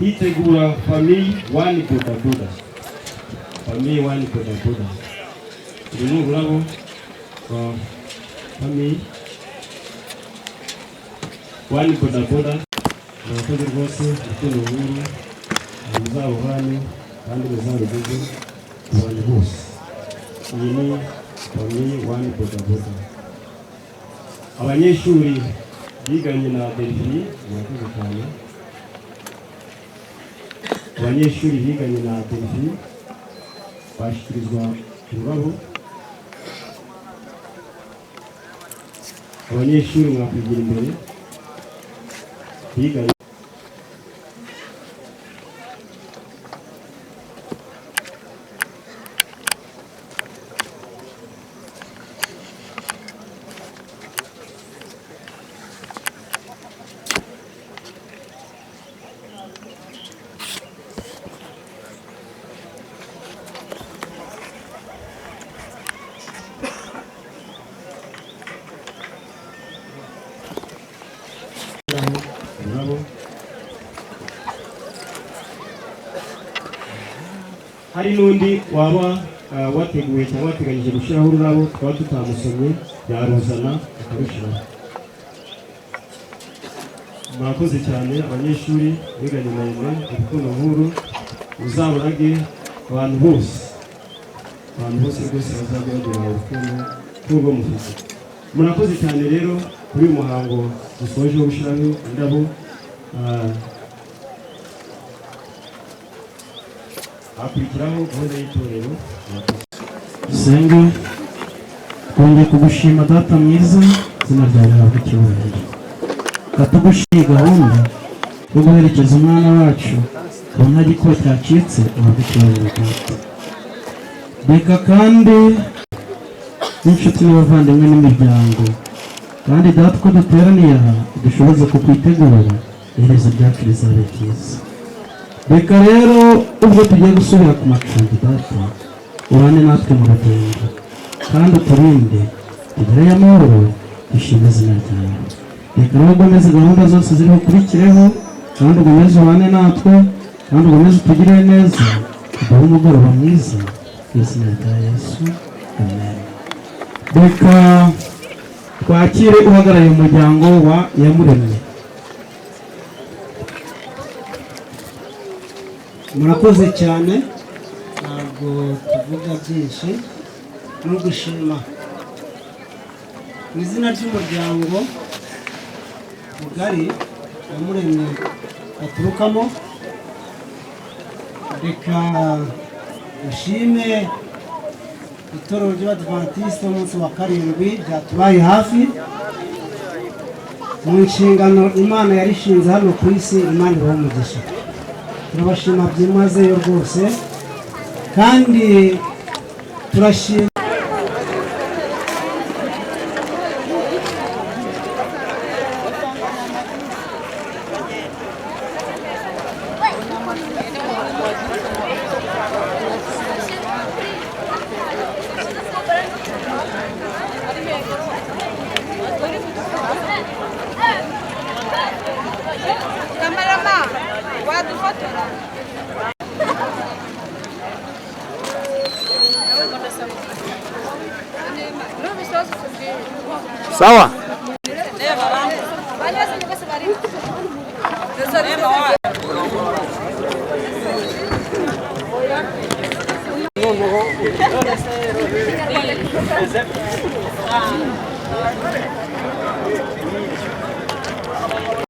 Hitegura famiye wani bodaboda, famiye wani bodaboda. Uru ni ururabo rwa famiye wani bodaboda. Murakoze rwose, urukundo nk'uru muzaruhane kandi muzarugeze ku bantu bose. Iyi ni famiye wani bodaboda. Abanyeshuri biganye na Adelphine, murakoze cyane. Abanyeshuri biganye na Adelphine bashyikirizwa ururabo. Abanyeshuri mwakwigira imbere biganye. hari n'undi waba wateguye cyangwa wateganyije gushyiraho ururabo twaba tutamusomye yaruzana akarushyiraho. Murakoze cyane abanyeshuri biganye nawe urukundo nkuru uzaburage abantu bose rwose bazajya bagira urukundo nk'urwo mufite. Murakoze cyane rero kuri uyu muhango dusoje wo gushyiraho indabo. Hakurikiraho gahunda y'itorero. Dusenge. Twongeye kugushima data mwiza, izina ryawe rihabwe icyubahiro. Katugushimiye gahunda yo guherekeza umwana wacu ubona giko cyacitse uhabwe icyubahiro data. Reka kandi n'inshuti n'abavandimwe n'imiryango kandi data uko duteraniye aha dushoboze kukwitegura iherezo ryacu rizabe ryiza. Reka rero ubwo tugiye gusubira ku macumbi data ubane natwe mu rugendo kandi uturinde tugereyo amahoro dushime izina ryawe. Reka rero ugomeze gahunda zose ziri bukurikireho kandi ugomeze ubane natwe kandi ugomeze utugirire neza uduhe umugoroba mwiza mu izina rya Yesu, amen. Reka twakire uhagarariye umuryango wa Iyamuremye. Murakoze cyane, ntabwo tuvuga byinshi no gushima mu izina ry'umuryango mugari Iyamuremye baturukamo. Reka dushime itorero ry'Abadivantiste umunsi wa karindwi ryatubaye hafi mu nshingano Imana yarishinze hano ku isi. Imana ibahe umugisha, turabashima byimazeyo rwose kandi turashima Sawa. No.